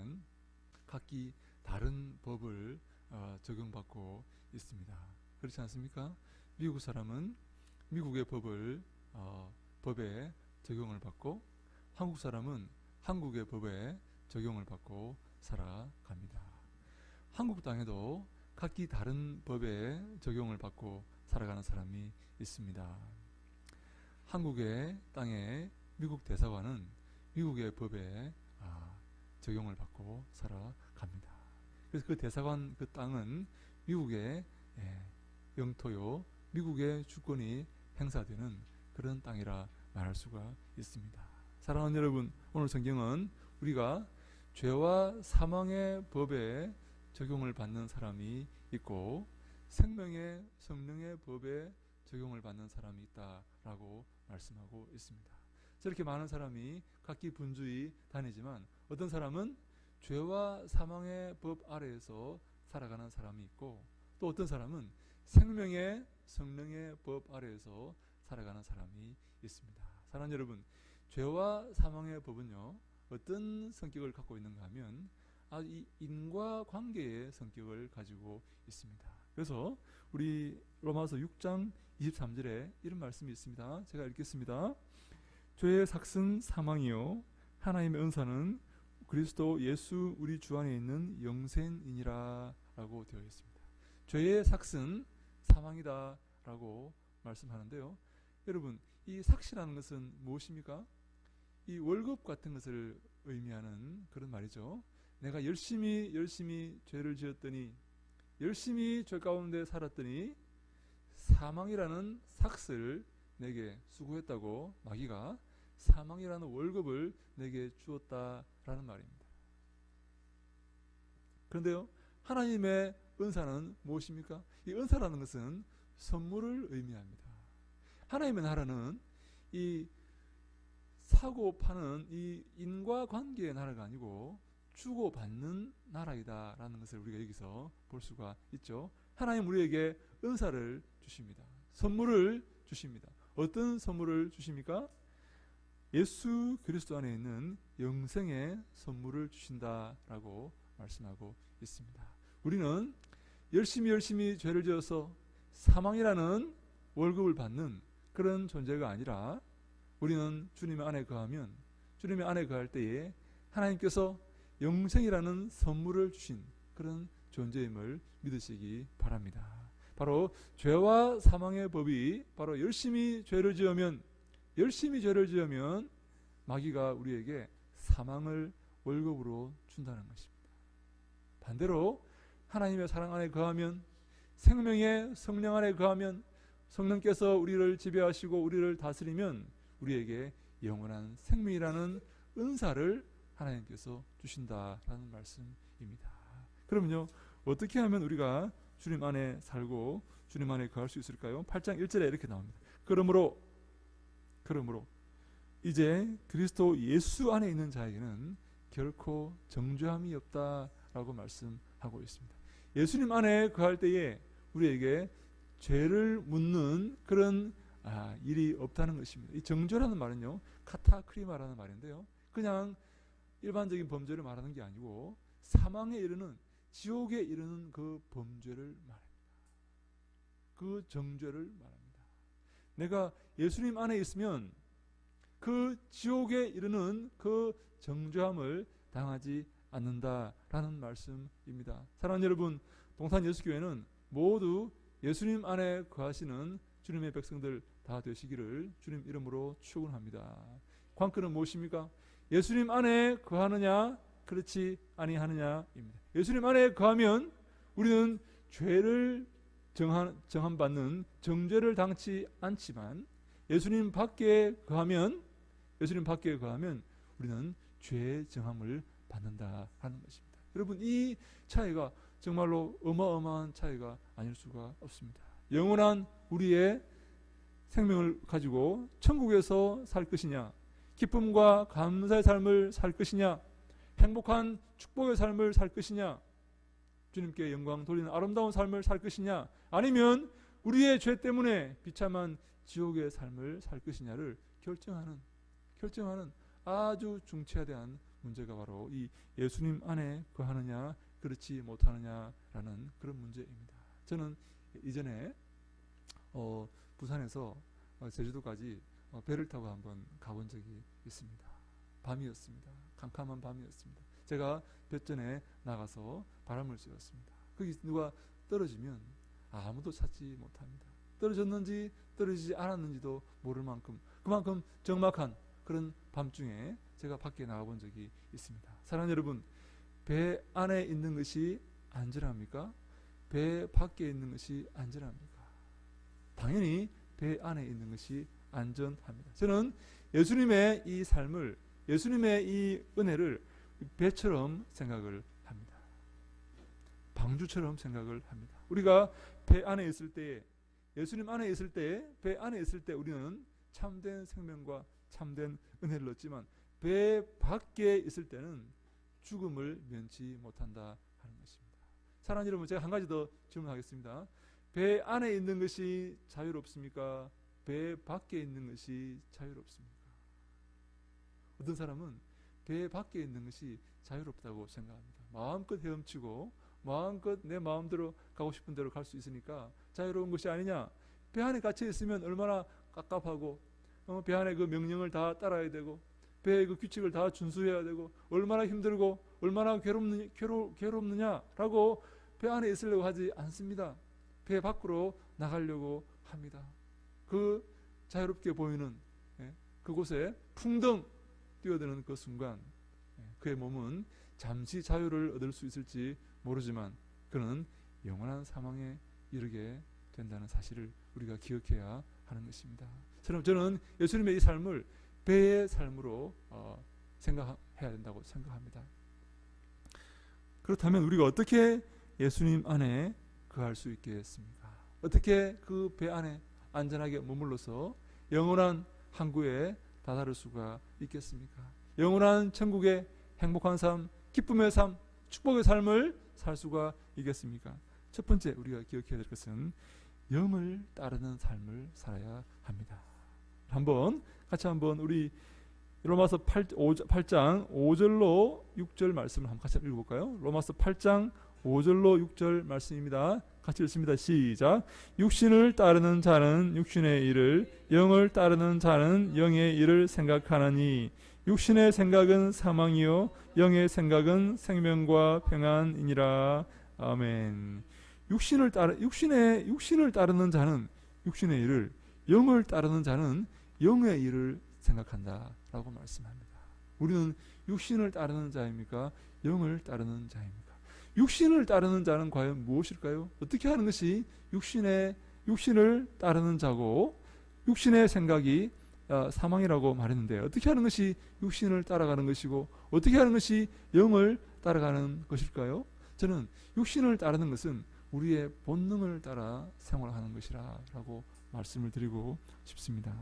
사람은 각기 다른 법을 적용받고 있습니다. 그렇지 않습니까? 미국 사람은 미국의 법에 적용을 받고, 한국 사람은 한국의 법에 적용을 받고 살아갑니다. 한국 땅에도 각기 다른 법에 적용을 받고 살아가는 사람이 있습니다. 한국의 땅에 미국 대사관은 미국의 법에 적용을 받고 살아갑니다. 그래서 그 대사관, 그 땅은 미국의 영토요, 미국의 주권이 행사되는 그런 땅이라 말할 수가 있습니다. 사랑하는 여러분, 오늘 성경은 우리가 죄와 사망의 법에 적용을 받는 사람이 있고 생명의 성령의 법에 적용을 받는 사람이 있다라고 말씀하고 있습니다. 저렇게 많은 사람이 각기 분주히 다니지만 어떤 사람은 죄와 사망의 법 아래에서 살아가는 사람이 있고, 또 어떤 사람은 생명의 성령의 법 아래에서 살아가는 사람이 있습니다. 사랑하는 여러분, 죄와 사망의 법은요, 어떤 성격을 갖고 있는가 하면 이 인과관계의 성격을 가지고 있습니다. 그래서 우리 로마서 6장 23절에 이런 말씀이 있습니다. 제가 읽겠습니다. 죄의 삭은 사망이요 하나님의 은사는 그리스도 예수 우리 주 안에 있는 영생이니라 라고 되어 있습니다. 죄의 삭은 사망이다 라고 말씀하는데요, 여러분, 이 삭이라는 것은 무엇입니까? 이 월급 같은 것을 의미하는 그런 말이죠. 내가 열심히 죄를 지었더니, 열심히 죄 가운데 살았더니 사망이라는 삭을 내게 수고했다고 마귀가 사망이라는 월급을 내게 주었다라는 말입니다. 그런데요, 하나님의 은사는 무엇입니까? 이 은사라는 것은 선물을 의미합니다. 하나님의 나라는 이 사고 파는 이 인과관계의 나라가 아니고 주고받는 나라이다라는 것을 우리가 여기서 볼 수가 있죠. 하나님 우리에게 은사를 주십니다. 선물을 주십니다. 어떤 선물을 주십니까? 예수 그리스도 안에 있는 영생의 선물을 주신다라고 말씀하고 있습니다. 우리는 열심히 죄를 지어서 사망이라는 월급을 받는 그런 존재가 아니라, 우리는 주님 안에 거하면, 주님의 안에 거할 때에 하나님께서 영생이라는 선물을 주신 그런 존재임을 믿으시기 바랍니다. 바로 죄와 사망의 법이 바로 열심히 죄를 지으면 마귀가 우리에게 사망을 월급으로 준다는 것입니다. 반대로 하나님의 사랑 안에 거하면, 생명의 성령 안에 거하면, 성령께서 우리를 지배하시고 우리를 다스리면 우리에게 영원한 생명이라는 은사를 하나님께서 주신다라는 말씀입니다. 그러면요, 어떻게 하면 우리가 주님 안에 살고 주님 안에 거할 수 있을까요? 8장 1절에 이렇게 나옵니다. 그러므로 이제 그리스도 예수 안에 있는 자에게는 결코 정죄함이 없다라고 말씀하고 있습니다. 예수님 안에 거할 때에 우리에게 죄를 묻는 그런 일이 없다는 것입니다. 이 정죄라는 말은요, 카타크리마라는 말인데요, 그냥 일반적인 범죄를 말하는 게 아니고 사망에 이르는, 지옥에 이르는 그 범죄를 말합니다. 그 정죄를 말합니다. 내가 예수님 안에 있으면 그 지옥에 이르는 그 정죄함을 당하지 않는다라는 말씀입니다. 사랑하는 여러분, 동산 예수교회는 모두 예수님 안에 거하시는 주님의 백성들 다 되시기를 주님 이름으로 축원합니다. 관건은 무엇입니까? 예수님 안에 거하느냐, 그렇지 아니하느냐입니다. 예수님 안에 거하면 우리는 죄를 정함받는 정죄를 당치 않지만, 예수님 밖에 거하면 우리는 죄의 정함을 받는다라는 것입니다. 여러분, 이 차이가 정말로 어마어마한 차이가 아닐 수가 없습니다. 영원한 우리의 생명을 가지고 천국에서 살 것이냐, 기쁨과 감사의 삶을 살 것이냐, 행복한 축복의 삶을 살 것이냐, 주님께 영광 돌리는 아름다운 삶을 살 것이냐, 아니면 우리의 죄 때문에 비참한 지옥의 삶을 살 것이냐를 결정하는 아주 중차대한 문제가 바로 이 예수님 안에 거하느냐 그렇지 못하느냐라는 그런 문제입니다. 저는 이전에 부산에서 제주도까지 배를 타고 한번 가본 적이 있습니다. 밤이었습니다. 캄캄한 밤이었습니다. 제가 볕전에 나가서 바람을 쐬었습니다. 거기 누가 떨어지면 아무도 찾지 못합니다. 떨어졌는지 떨어지지 않았는지도 모를 만큼 그만큼 적막한 그런 밤중에 제가 밖에 나가본 적이 있습니다. 사랑하는 여러분, 배 안에 있는 것이 안전합니까? 배 밖에 있는 것이 안전합니까? 당연히 배 안에 있는 것이 안전합니다. 저는 예수님의 이 삶을, 예수님의 이 은혜를 배처럼 생각을 합니다. 방주처럼 생각을 합니다. 우리가 배 안에 있을 때, 예수님 안에 있을 때, 배 안에 있을 때 우리는 참된 생명과 참된 은혜를 얻지만 배 밖에 있을 때는 죽음을 면치 못한다 하는 것입니다. 사랑하는 여러분, 제가 한 가지 더 질문하겠습니다. 배 안에 있는 것이 자유롭습니까? 배 밖에 있는 것이 자유롭습니까? 어떤 사람은 배 밖에 있는 것이 자유롭다고 생각합니다. 마음껏 헤엄치고 마음껏 내 마음대로 가고 싶은 대로 갈 수 있으니까 자유로운 것이 아니냐. 배 안에 갇혀 있으면 얼마나 깝깝하고 배 안에 그 명령을 다 따라야 되고 배의 그 규칙을 다 준수해야 되고 얼마나 힘들고 얼마나 괴롭느냐라고 배 안에 있으려고 하지 않습니다. 배 밖으로 나가려고 합니다. 그 자유롭게 보이는 그곳에 풍덩 뛰어드는 그 순간 그의 몸은 잠시 자유를 얻을 수 있을지 모르지만 그는 영원한 사망에 이르게 된다는 사실을 우리가 기억해야 하는 것입니다. 저는 예수님의 이 삶을 배의 삶으로 생각해야 된다고 생각합니다. 그렇다면 우리가 어떻게 예수님 안에 거할 수 있겠습니까? 어떻게 그 배 안에 안전하게 머물러서 영원한 항구에 다다를 수가 있겠습니까? 영원한 천국의 행복한 삶, 기쁨의 삶, 축복의 삶을 살 수가 있겠습니까? 첫 번째 우리가 기억해야 될 것은 영을 따르는 삶을 살아야 합니다. 같이 한번 우리 로마서 8장 5절로 6절 말씀을 한번 같이 읽어볼까요? 로마서 8장 5절로 6절 말씀입니다. 같이 읽습니다. 시작. 육신을 따르는 자는 육신의 일을, 영을 따르는 자는 영의 일을 생각하나니 육신의 생각은 사망이요 영의 생각은 생명과 평안이니라. 아멘. 육신을 따르는 자는 육신의 일을, 영을 따르는 자는 영의 일을 생각한다라고 말씀합니다. 우리는 육신을 따르는 자입니까? 영을 따르는 자입니까? 육신을 따르는 자는 과연 무엇일까요? 어떻게 하는 것이 육신을 따르는 자고 육신의 생각이 사망이라고 말했는데 어떻게 하는 것이 육신을 따라가는 것이고 어떻게 하는 것이 영을 따라가는 것일까요? 저는 육신을 따르는 것은 우리의 본능을 따라 생활하는 것이라고 말씀을 드리고 싶습니다.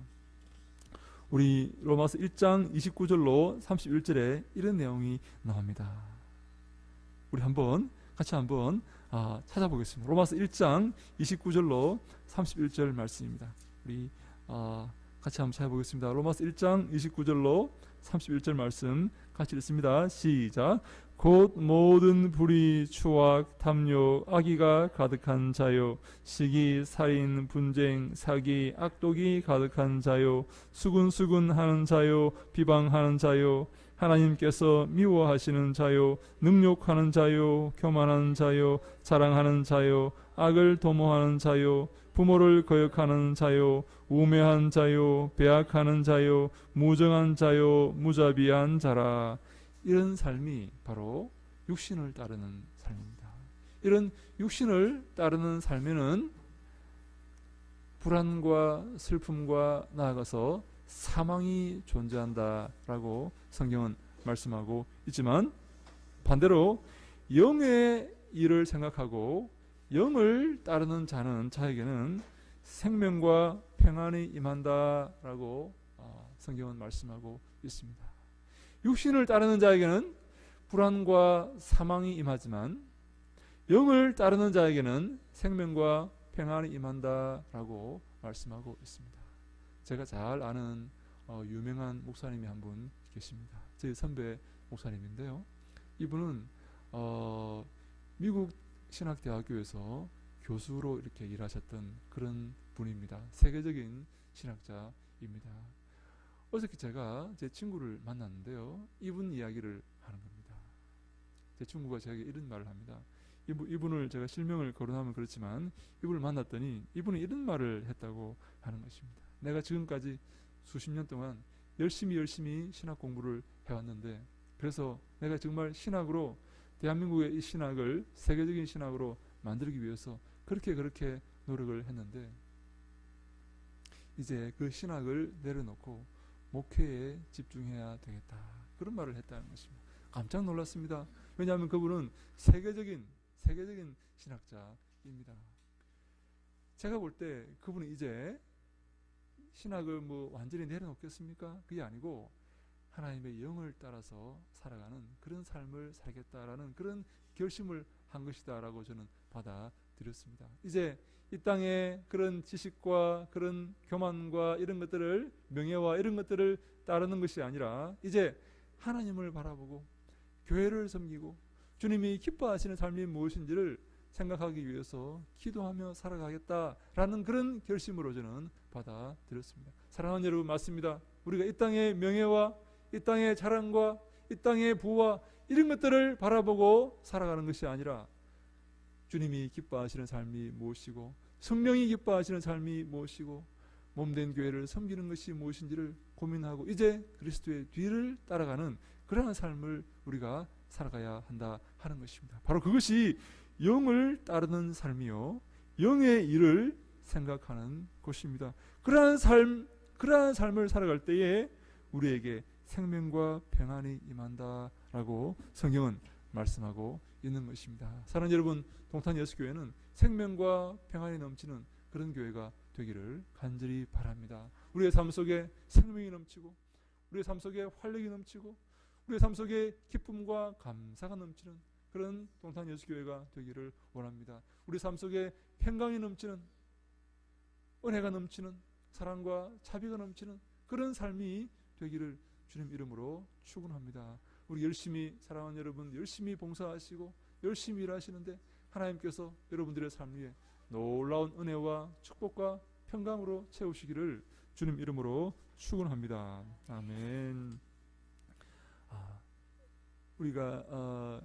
우리 로마서 1장 29절로 31절에 이런 내용이 나옵니다. 우리 같이 한번 찾아보겠습니다. 로마서 1장 29절로 31절 말씀입니다. 우리 같이 한번 찾아보겠습니다. 로마서 1장 29절로 31절 말씀 같이 읽습니다. 시작. 곧 모든 불의, 추악, 탐욕, 악의가 가득한 자요, 시기, 살인, 분쟁, 사기, 악독이 가득한 자요, 수군수군하는 자요, 비방하는 자요, 하나님께서 미워하시는 자요, 능욕하는 자요, 교만하는 자요, 자랑하는 자요, 악을 도모하는 자요, 부모를 거역하는 자요, 우매한 자요, 배악하는 자요, 무정한 자요, 무자비한 자라. 이런 삶이 바로 육신을 따르는 삶입니다. 이런 육신을 따르는 삶에는 불안과 슬픔과 나아가서 사망이 존재한다라고 성경은 말씀하고 있지만 반대로 영의 일을 생각하고 영을 따르는 자에게는 생명과 평안이 임한다라고 성경은 말씀하고 있습니다. 육신을 따르는 자에게는 불안과 사망이 임하지만 영을 따르는 자에게는 생명과 평안이 임한다라고 말씀하고 있습니다. 제가 잘 아는 유명한 목사님이 한 분 계십니다. 저희 선배 목사님인데요. 이분은 미국 신학대학교에서 교수로 이렇게 일하셨던 그런 분입니다. 세계적인 신학자입니다. 어저께 제가 제 친구를 만났는데요. 이분 이야기를 하는 겁니다. 제 친구가 제게 이런 말을 합니다. 이분을 제가 실명을 거론하면 그렇지만 이분을 만났더니 이분은 이런 말을 했다고 하는 것입니다. 내가 지금까지 수십 년 동안 열심히 신학 공부를 해왔는데, 그래서 내가 정말 신학으로 대한민국의 이 신학을 세계적인 신학으로 만들기 위해서 그렇게 노력을 했는데, 이제 그 신학을 내려놓고 목회에 집중해야 되겠다, 그런 말을 했다는 것입니다. 깜짝 놀랐습니다. 왜냐하면 그분은 세계적인 신학자입니다. 제가 볼 때 그분은 이제 신학을 뭐 완전히 내려놓겠습니까? 그게 아니고 하나님의 영을 따라서 살아가는 그런 삶을 살겠다라는 그런 결심을 한 것이다라고 저는 받아들였습니다. 이제 이 땅에 그런 지식과 그런 교만과 이런 것들을, 명예와 이런 것들을 따르는 것이 아니라 이제 하나님을 바라보고 교회를 섬기고 주님이 기뻐하시는 삶이 무엇인지를 생각하기 위해서 기도하며 살아가겠다라는 그런 결심으로 저는 받아들였습니다. 사랑하는 여러분, 맞습니다. 우리가 이 땅의 명예와 이 땅의 자랑과 이 땅의 부와 이런 것들을 바라보고 살아가는 것이 아니라 주님이 기뻐하시는 삶이 무엇이고 성령이 기뻐하시는 삶이 무엇이고 몸된 교회를 섬기는 것이 무엇인지를 고민하고 이제 그리스도의 뒤를 따라가는 그러한 삶을 우리가 살아가야 한다 하는 것입니다. 바로 그것이 영을 따르는 삶이요, 영의 일을 생각하는 것입니다. 그러한 삶을 살아갈 때에 우리에게 생명과 평안이 임한다라고 성경은 말씀하고 있는 것입니다. 사랑하는 여러분, 동탄 예수교회는 생명과 평안이 넘치는 그런 교회가 되기를 간절히 바랍니다. 우리의 삶 속에 생명이 넘치고 우리의 삶 속에 활력이 넘치고 우리의 삶 속에 기쁨과 감사가 넘치는 그런 동탄 예수교회가 되기를 원합니다. 우리 삶 속에 평강이 넘치는, 은혜가 넘치는, 사랑과 자비가 넘치는 그런 삶이 되기를 주님 이름으로 축원합니다. 우리 열심히, 사랑하는 여러분, 열심히 봉사하시고 열심히 일하시는데 하나님께서 여러분들의 삶 위에 놀라운 은혜와 축복과 평강으로 채우시기를 주님 이름으로 축원합니다. 아멘. 우리가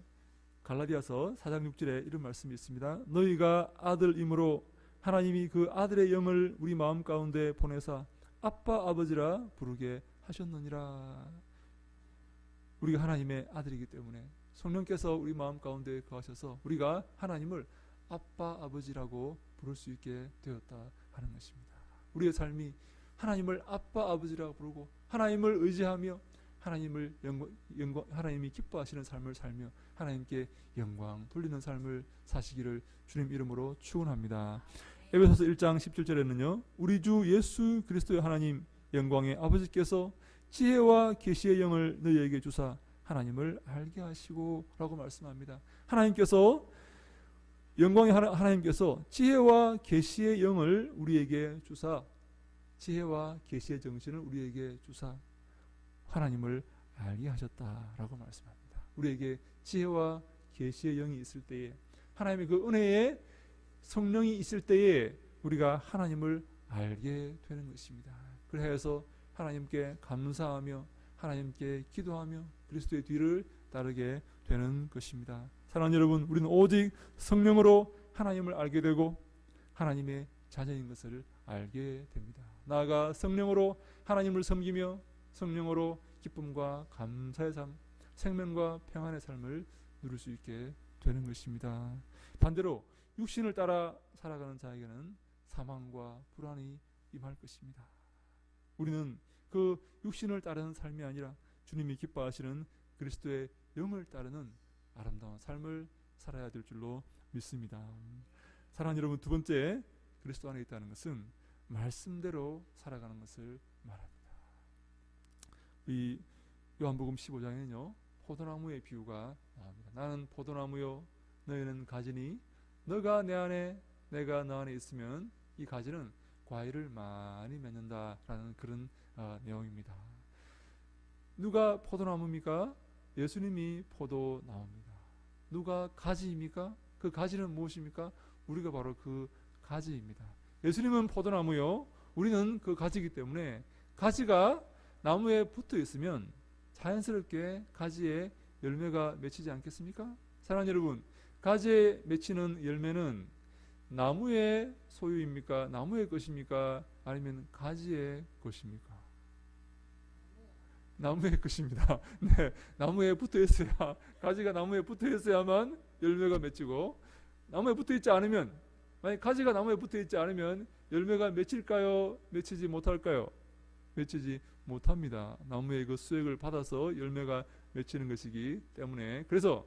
갈라디아서 4장 6절에 이런 말씀이 있습니다. 너희가 아들이므로 하나님이 그 아들의 영을 우리 마음 가운데 보내사 아빠 아버지라 부르게 하셨느니라. 우리가 하나님의 아들이기 때문에 성령께서 우리 마음 가운데 거하셔서 우리가 하나님을 아빠 아버지라고 부를 수 있게 되었다 하는 것입니다. 우리의 삶이 하나님을 아빠 아버지라고 부르고 하나님을 의지하며 하나님이 기뻐하시는 삶을 살며 하나님께 영광 돌리는 삶을 사시기를 주님 이름으로 축원합니다. 에베소서 1장 17절에는요. 우리 주 예수 그리스도의 하나님 영광의 아버지께서 지혜와 계시의 영을 너희에게 주사 하나님을 알게 하시고 라고 말씀합니다. 영광의 하나님께서 지혜와 계시의 영을 우리에게 주사, 지혜와 계시의 정신을 우리에게 주사 하나님을 알게 하셨다라고 말씀합니다. 우리에게 지혜와 계시의 영이 있을 때에, 하나님의 그 은혜의 성령이 있을 때에 우리가 하나님을 알게 되는 것입니다. 그래서 하나님께 감사하며 하나님께 기도하며 그리스도의 뒤를 따르게 되는 것입니다. 사랑하는 여러분, 우리는 오직 성령으로 하나님을 알게 되고 하나님의 자녀인 것을 알게 됩니다. 나아가 성령으로 하나님을 섬기며 성령으로 기쁨과 감사의 삶, 생명과 평안의 삶을 누릴 수 있게 되는 것입니다. 반대로 육신을 따라 살아가는 자에게는 사망과 불안이 임할 것입니다. 우리는 그 육신을 따르는 삶이 아니라 주님이 기뻐하시는 그리스도의 영을 따르는 아름다운 삶을 살아야 될 줄로 믿습니다. 사랑하는 여러분, 두 번째, 그리스도 안에 있다는 것은 말씀대로 살아가는 것을 말합니다. 이 요한복음 15장에는요 포도나무의 비유가 나옵니다. 나는 포도나무요 너희는 가지니 너가 내 안에 내가 너 안에 있으면 이 가지는 과일을 많이 맺는다라는 그런 내용입니다. 누가 포도나무입니까? 예수님이 포도나무입니다. 누가 가지입니까? 그 가지는 무엇입니까? 우리가 바로 그 가지입니다. 예수님은 포도나무요, 우리는 그 가지이기 때문에 가지가 나무에 붙어 있으면 자연스럽게 가지에 열매가 맺히지 않겠습니까? 사랑하는 여러분, 가지에 맺히는 열매는 나무의 소유입니까? 나무의 것입니까? 아니면 가지의 것입니까? 나무의 것입니다. 네, 나무에 붙어 있어야, 가지가 나무에 붙어 있어야만 열매가 맺히고, 나무에 붙어 있지 않으면, 만약 가지가 나무에 붙어 있지 않으면 열매가 맺힐까요? 맺히지 못할까요? 맺히지 못합니다. 나무의 그 수액을 받아서 열매가 맺히는 것이기 때문에. 그래서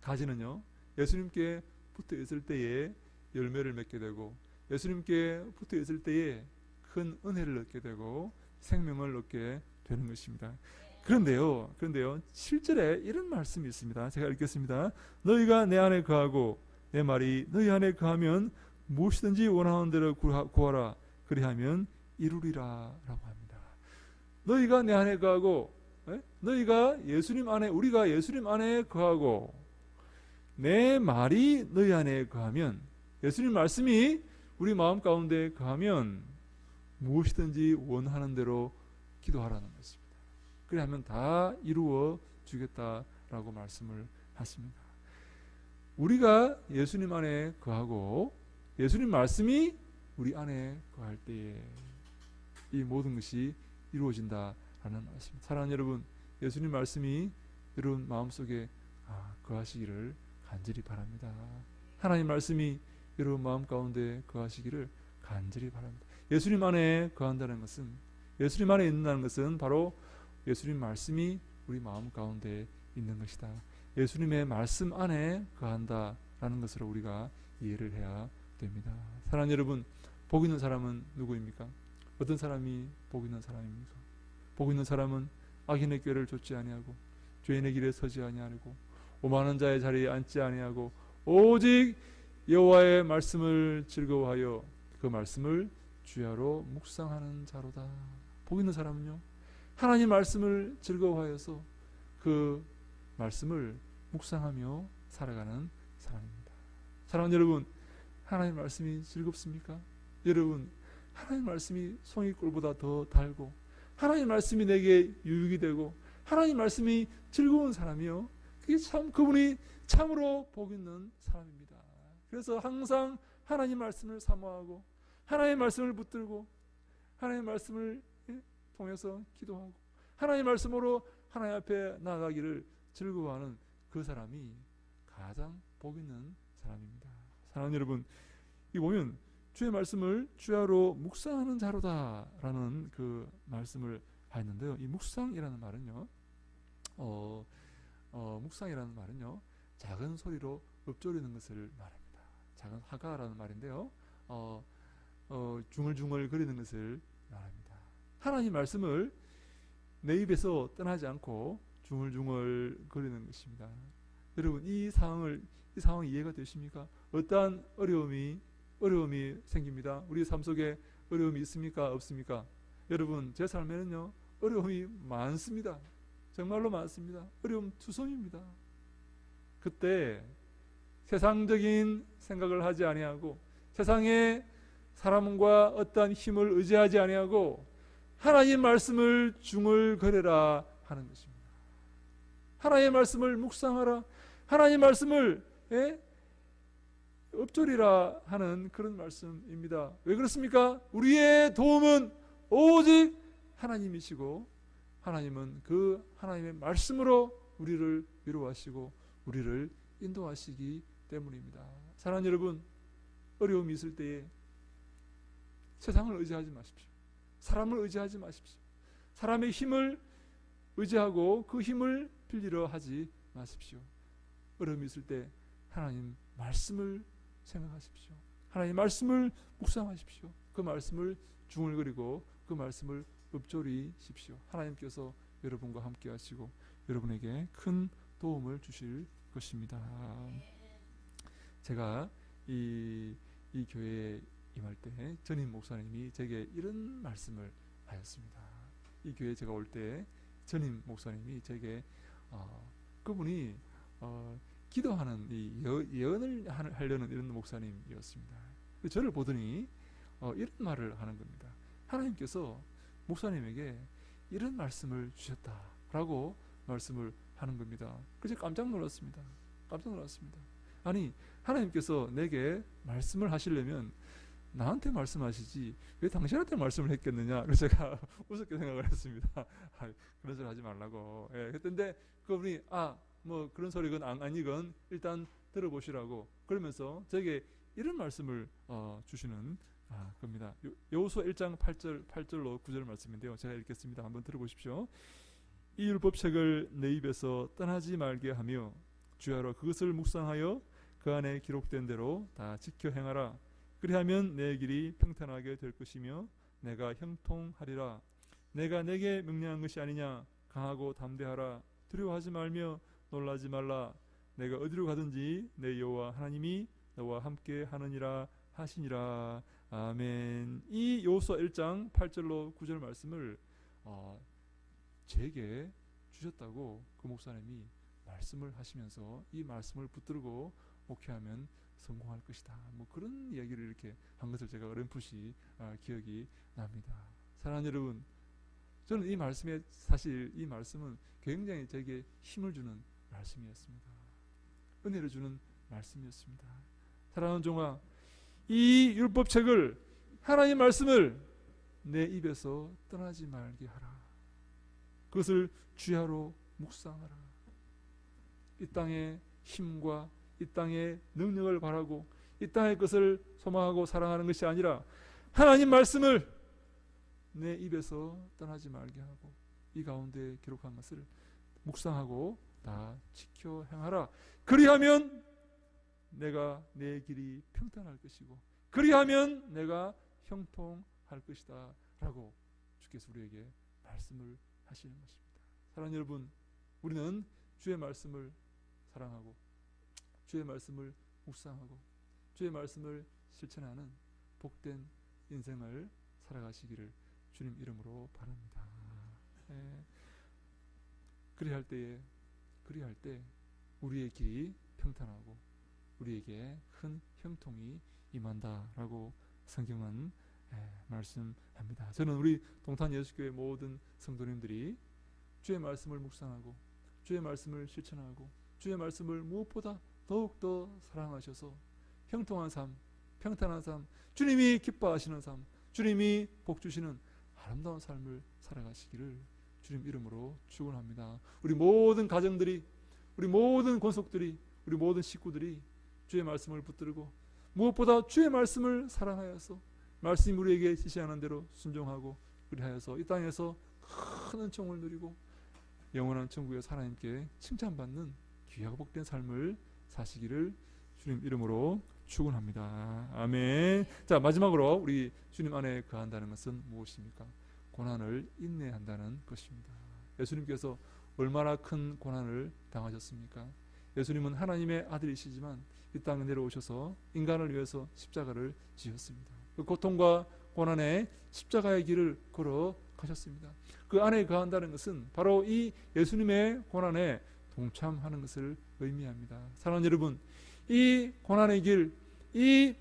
가지는요, 예수님께 붙어 있을 때에 열매를 맺게 되고, 예수님께 붙어 있을 때에 큰 은혜를 얻게 되고 생명을 얻게 되는 것입니다. 그런데요, 7절에 이런 말씀이 있습니다. 제가 읽겠습니다. 너희가 내 안에 거하고 내 말이 너희 안에 거하면 무엇이든지 원하는 대로 구하라. 그리하면 이루리라 라고 합니다. 너희가 내 안에 거하고, 너희가 예수님 안에, 우리가 예수님 안에 거하고 내 말이 너희 안에 거하면, 예수님 말씀이 우리 마음 가운데 거하면 무엇이든지 원하는 대로 기도하라는 것입니다. 그리하면 다 이루어 주겠다라고 말씀을 하십니다. 우리가 예수님 안에 거하고 예수님 말씀이 우리 안에 거할 때에 이 모든 것이 이루어진다라는 말씀입니다. 사랑하는 여러분, 예수님 말씀이 여러분 마음속에 거하시기를 간절히 바랍니다. 하나님 말씀이 여러분 마음 가운데 거하시기를 간절히 바랍니다. 예수님 안에 거한다는 것은, 예수님 안에 있는다는 것은 바로 예수님 말씀이 우리 마음 가운데 있는 것이다. 예수님의 말씀 안에 거한다라는 것으로 우리가 이해를 해야 됩니다. 사랑하는 여러분, 복 있는 사람은 누구입니까? 어떤 사람이 복 있는 사람입니까? 복 있는 사람은 악인의 꾀를 좇지 아니하고 죄인의 길에 서지 아니하고 오만한 자의 자리에 앉지 아니하고 오직 여호와의 말씀을 즐거워하여 그 말씀을 주야로 묵상하는 자로다. 복 있는 사람은요, 하나님 말씀을 즐거워하여서 그 말씀을 묵상하며 살아가는 사람입니다. 사랑하는 여러분, 하나님 말씀이 즐겁습니까? 여러분, 하나님 말씀이 송이꿀보다 더 달고 하나님 말씀이 내게 유익이 되고 하나님 말씀이 즐거운 사람이요, 그분이 참으로 복 있는 사람입니다. 그래서 항상 하나님 말씀을 사모하고 하나님 말씀을 붙들고 하나님 말씀을 통해서 기도하고 하나님 말씀으로 하나님 앞에 나아가기를 즐거워하는 그 사람이 가장 복 있는 사람입니다. 사랑하는 여러분, 이 보면 주의 말씀을 주야로 묵상하는 자로다라는 그 말씀을 하였는데요. 이 묵상이라는 말은요, 묵상이라는 말은요, 작은 소리로 읊조리는 것을 말합니다. 작은 하가라는 말인데요, 중얼중얼 거리는 것을 말합니다. 하나님 말씀을 내 입에서 떠나지 않고 중얼중얼 거리는 것입니다. 여러분, 이 상황 이해가 되십니까? 어떠한 어려움이 생깁니다. 우리 삶 속에 어려움이 있습니까? 없습니까? 여러분, 제 삶에는요, 어려움이 많습니다. 정말로 많습니다. 어려움 투성입니다. 그때 세상적인 생각을 하지 아니하고 세상의 사람과 어떠한 힘을 의지하지 아니하고 하나님 말씀을 중얼거려라 하는 것입니다. 하나님의 말씀을 묵상하라, 하나님 말씀을 읊조리라 하는 그런 말씀입니다. 왜 그렇습니까? 우리의 도움은 오직 하나님이시고 하나님은 그 하나님의 말씀으로 우리를 위로하시고 우리를 인도하시기 때문입니다. 사랑하는 여러분, 어려움이 있을 때에 세상을 의지하지 마십시오. 사람을 의지하지 마십시오. 사람의 힘을 의지하고 그 힘을 빌리려 하지 마십시오. 어려움이 있을 때 하나님 말씀을 생각하십시오. 하나님 말씀을 묵상하십시오. 그 말씀을 중얼거리고 그 말씀을 읊조리십시오. 하나님께서 여러분과 함께 하시고 여러분에게 큰 도움을 주실 것입니다. 제가 이 교회에 임할 때 전임 목사님이 제게 이런 말씀을 하였습니다. 이 교회에 제가 올 때 전임 목사님이 제게 그분이 기도하는 이 예언을 하려는 이런 목사님이었습니다. 저를 보더니 이런 말을 하는 겁니다. 하나님께서 목사님에게 이런 말씀을 주셨다라고 말씀을 하는 겁니다. 그래서 깜짝 놀랐습니다. 깜짝 놀랐습니다. 아니, 하나님께서 내게 말씀을 하시려면 나한테 말씀하시지 왜 당신한테 말씀을 했겠느냐. 그래서 제가 우습게 생각을 했습니다. 그런 소리 하지 말라고. 그랬는데 그분이 뭐 그런 소리건 아니건 일단 들어보시라고 그러면서 저에게 이런 말씀을 주시는 겁니다. 여호수아 1장 8절로 9절 말씀인데요. 제가 읽겠습니다. 한번 들어보십시오. 이 율법책을 내 입에서 떠나지 말게 하며 주야로 그것을 묵상하여 그 안에 기록된 대로 다 지켜 행하라. 그리하면 내 길이 평탄하게 될 것이며 내가 형통하리라. 내가 내게 명령한 것이 아니냐. 강하고 담대하라. 두려워하지 말며 놀라지 말라. 내가 어디로 가든지 내 여호와 하나님이 너와 함께 하느니라 하시니라. 아멘. 이 여호수아 1장 8절로 9절 말씀을 제게 주셨다고 그 목사님이 말씀을 하시면서 이 말씀을 붙들고 목회하면 성공할 것이다. 뭐 그런 이야기를 이렇게 한 것을 제가 어렴풋이 기억이 납니다. 사랑하는 여러분, 저는 이 말씀에 사실 이 말씀은 굉장히 제게 힘을 주는 말씀이었습니다. 은혜를 주는 말씀이었습니다. 사랑하는 종아, 이 율법책을 하나님 말씀을 내 입에서 떠나지 말게 하라. 그것을 주야로 묵상하라. 이 땅의 힘과 이 땅의 능력을 바라고 이 땅의 것을 소망하고 사랑하는 것이 아니라 하나님 말씀을 내 입에서 떠나지 말게 하고 이 가운데 기록한 것을 묵상하고 다 지켜 행하라. 그리하면 내가 내 길이 평탄할 것이고 그리하면 내가 형통할 것이다 라고 주께서 우리에게 말씀을 하시는 것입니다. 사랑하는 여러분, 우리는 주의 말씀을 사랑하고 주의 말씀을 묵상하고 주의 말씀을 실천하는 복된 인생을 살아가시기를 주님 이름으로 바랍니다. 그리할 때 우리의 길이 평탄하고 우리에게 큰 형통이 임한다라고 성경은 말씀합니다. 저는 우리 동탄 예수교회 모든 성도님들이 주의 말씀을 묵상하고 주의 말씀을 실천하고 주의 말씀을 무엇보다 더욱더 사랑하셔서 형통한 삶, 평탄한 삶, 주님이 기뻐하시는 삶, 주님이 복 주시는 아름다운 삶을 살아가시기를 주님 이름으로 축원합니다. 우리 모든 가정들이, 우리 모든 권속들이, 우리 모든 식구들이 주의 말씀을 붙들고 무엇보다 주의 말씀을 사랑하여서 말씀이 우리에게 지시하는 대로 순종하고 그리하여서 이 땅에서 큰 은총을 누리고 영원한 천국에서 하나님께 칭찬받는 귀하고 복된 삶을 사시기를 주님 이름으로 축원합니다. 아멘. 자, 마지막으로 우리 주님 안에 거한다는 것은 무엇입니까? 고난을 인내한다는 것입니다. 예수님께서 얼마나 큰 고난을 당하셨습니까? 예수님은 하나님의 아들이시지만 이 땅에 내려오셔서 인간을 위해서 십자가를 지셨습니다. 그 고통과 고난의 십자가의 길을 걸어 가셨습니다. 그 안에 거한다는 것은 바로 이 예수님의 고난에 동참하는 것을 의미합니다. 사랑하는 여러분, 이 고난의 길, 이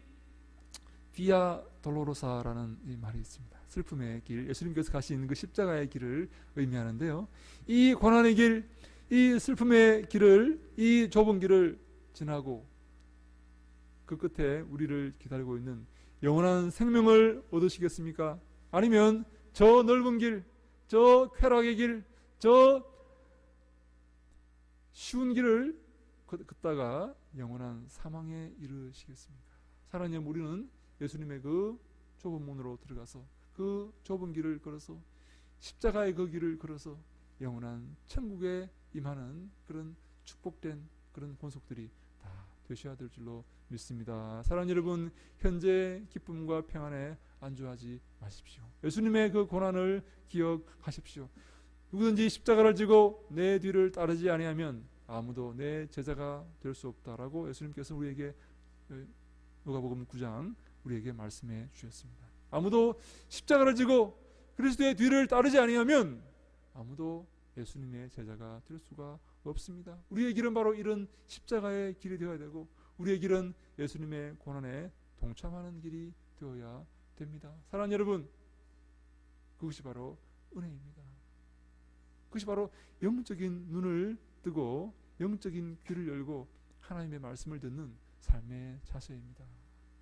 비아 돌로로사라는 이 말이 있습니다. 슬픔의 길, 예수님께서 가신 그 십자가의 길을 의미하는데요. 이 고난의 길, 이 슬픔의 길을, 이 좁은 길을 지나고 그 끝에 우리를 기다리고 있는 영원한 생명을 얻으시겠습니까? 아니면 저 넓은 길, 저 쾌락의 길, 저 쉬운 길을 걷다가 영원한 사망에 이르시겠습니까? 사랑하는 여러분, 우리는 예수님의 그 좁은 문으로 들어가서 그 좁은 길을 걸어서 십자가의 그 길을 걸어서 영원한 천국에 임하는 그런 축복된 그런 권속들이 다 되셔야 될 줄로 믿습니다. 사랑하는 여러분, 현재 기쁨과 평안에 안주하지 마십시오. 예수님의 그 고난을 기억하십시오. 누구든지 십자가를 지고 내 뒤를 따르지 아니하면 아무도 내 제자가 될 수 없다라고 예수님께서 우리에게 누가복음 9장 우리에게 말씀해 주셨습니다. 아무도 십자가를 지고 그리스도의 뒤를 따르지 아니하면 아무도 예수님의 제자가 될 수가 없습니다. 우리의 길은 바로 이런 십자가의 길이 되어야 되고, 우리의 길은 예수님의 고난에 동참하는 길이 되어야 됩니다. 사랑하는 여러분, 그것이 바로 은혜입니다. 그것이 바로 영적인 눈을 뜨고 영적인 귀를 열고 하나님의 말씀을 듣는 삶의 자세입니다.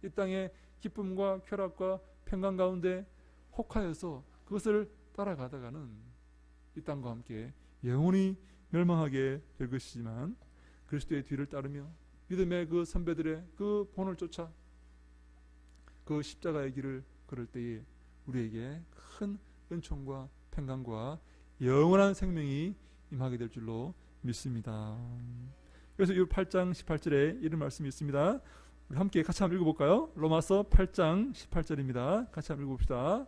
이 땅의 기쁨과 쾌락과 평강 가운데 혹하여서 그것을 따라가다가는 이 땅과 함께 영원히 멸망하게 될 것이지만, 그리스도의 뒤를 따르며 믿음의 그 선배들의 그 본을 쫓아 그 십자가의 길을 걸을 때에 우리에게 큰 은총과 평강과 영원한 생명이 임하게 될 줄로 믿습니다. 그래서 이 8장 18절에 이런 말씀이 있습니다. 우리 함께 같이 한번 읽어볼까요? 로마서 8장 18절입니다. 같이 한번 읽어봅시다.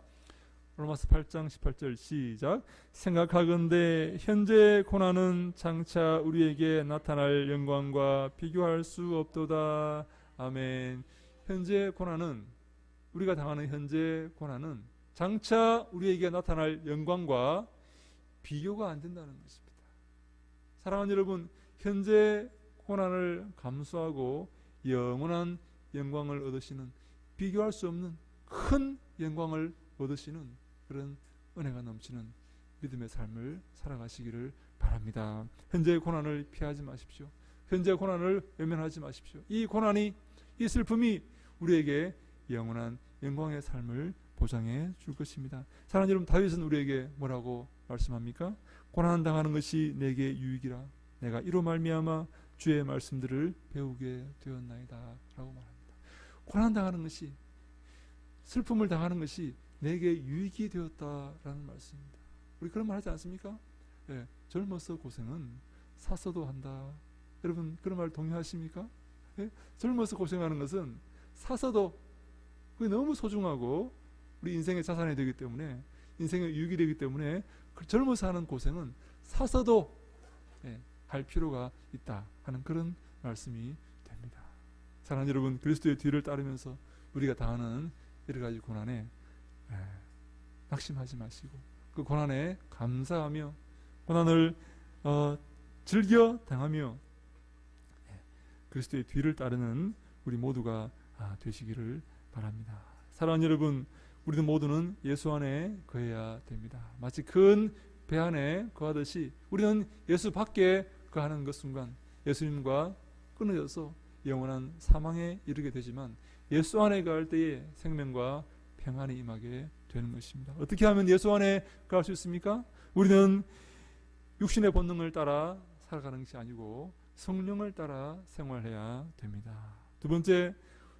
로마서 8장 18절 시작. 생각하건대 현재 고난은 장차 우리에게 나타날 영광과 비교할 수 없도다. 아멘. 현재 고난은, 우리가 당하는 현재 고난은 장차 우리에게 나타날 영광과 비교가 안 된다는 것입니다. 사랑하는 여러분, 현재 고난을 감수하고 영원한 영광을 얻으시는, 비교할 수 없는 큰 영광을 얻으시는 그런 은혜가 넘치는 믿음의 삶을 살아가시기를 바랍니다. 현재의 고난을 피하지 마십시오. 현재의 고난을 외면하지 마십시오. 이 고난이, 이 슬픔이 우리에게 영원한 영광의 삶을 보장해 줄 것입니다. 사랑하는 여러분, 다윗은 우리에게 뭐라고 말씀합니까? 고난 당하는 것이 내게 유익이라 내가 이로 말미암아 주의 말씀들을 배우게 되었나이다 라고 말합니다. 고난 당하는 것이, 슬픔을 당하는 것이 내게 유익이 되었다라는 말씀입니다. 우리 그런 말 하지 않습니까? 네, 젊어서 고생은 사서도 한다. 여러분 그런 말 동의하십니까? 네? 젊어서 고생하는 것은 사서도, 그게 너무 소중하고 우리 인생의 자산이 되기 때문에, 인생의 유익이 되기 때문에 젊어서 하는 고생은 사서도 할 필요가 있다 하는 그런 말씀이 됩니다. 사랑하는 여러분, 그리스도의 뒤를 따르면서 우리가 당하는 여러 가지 고난에 낙심하지 마시고 그 고난에 감사하며 고난을 즐겨 당하며 그리스도의 뒤를 따르는 우리 모두가 되시기를 바랍니다. 사랑하는 여러분, 우리도 모두는 예수 안에 거해야 됩니다. 마치 큰 배 안에 거하듯이 우리는 예수 밖에 거하는 그 순간 예수님과 끊어져서 영원한 사망에 이르게 되지만, 예수 안에 거할 때에 생명과 평안이 임하게 되는 것입니다. 어떻게 하면 예수 안에 거할 수 있습니까? 우리는 육신의 본능을 따라 살아가는 것이 아니고 성령을 따라 생활해야 됩니다. 두 번째,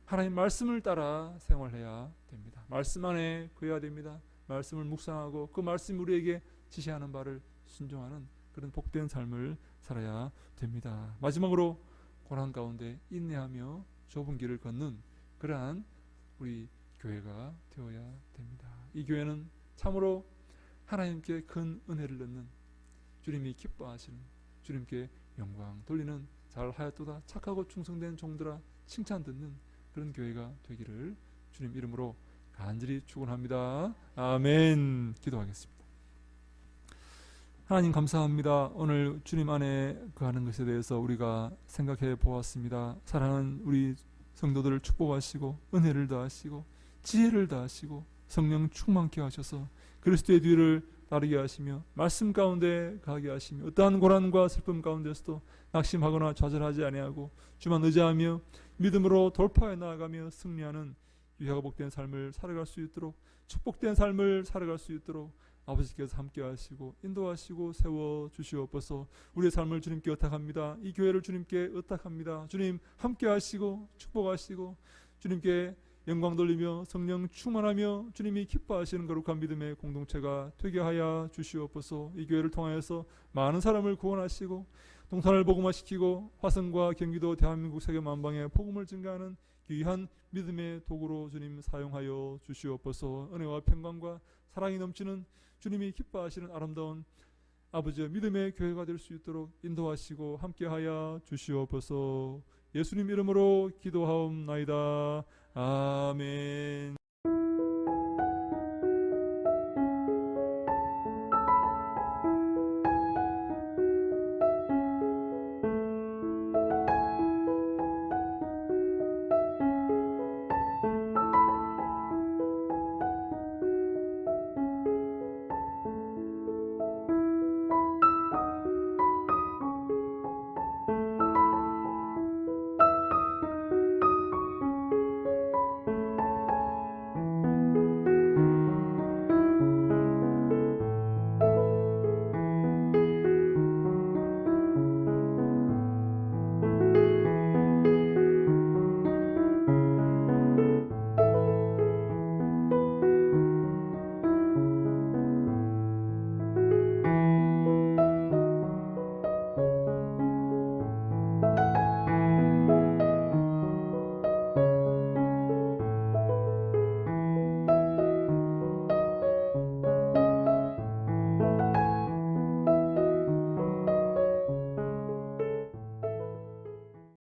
하나님 말씀을 따라 생활해야 됩니다. 말씀 안에 거해야 됩니다. 말씀을 묵상하고 그 말씀이 우리에게 지시하는 바를 순종하는 그런 복된 삶을 살아야 됩니다. 마지막으로 고난 가운데 인내하며 좁은 길을 걷는 그러한 우리 교회가 되어야 됩니다. 이 교회는 참으로 하나님께 큰 은혜를 얻는, 주님이 기뻐하시는, 주님께 영광 돌리는 잘하였도다 착하고 충성된 종들아 칭찬 듣는 그런 교회가 되기를 주님 이름으로 간절히 축원합니다. 아멘. 기도하겠습니다. 하나님 감사합니다. 오늘 주님 안에 거하는 것에 대해서 우리가 생각해 보았습니다. 사랑하는 우리 성도들을 축복하시고 은혜를 더하시고 지혜를 더하시고 성령 충만케 하셔서 그리스도의 뒤를 따르게 하시며 말씀 가운데 가게 하시며 어떠한 고난과 슬픔 가운데서도 낙심하거나 좌절하지 아니하고 주만 의지하며 믿음으로 돌파해 나아가며 승리하는 유익하고 복된 삶을 살아갈 수 있도록, 축복된 삶을 살아갈 수 있도록 아버지께서 함께 하시고 인도하시고 세워주시옵소서. 우리의 삶을 주님께 의탁합니다. 이 교회를 주님께 의탁합니다. 주님 함께 하시고 축복하시고 주님께 영광 돌리며 성령 충만하며 주님이 기뻐하시는 거룩한 믿음의 공동체가 되게 하여 주시옵소서. 이 교회를 통하여서 많은 사람을 구원하시고 동산을 복음화시키고 화성과 경기도 대한민국 세계 만방에 복음을 증가하는 귀한 믿음의 도구로 주님 사용하여 주시옵소서. 은혜와 평강과 사랑이 넘치는 주님이 기뻐하시는 아름다운 아버지의 믿음의 교회가 될 수 있도록 인도하시고 함께하여 주시옵소서. 예수님 이름으로 기도하옵나이다. 아멘.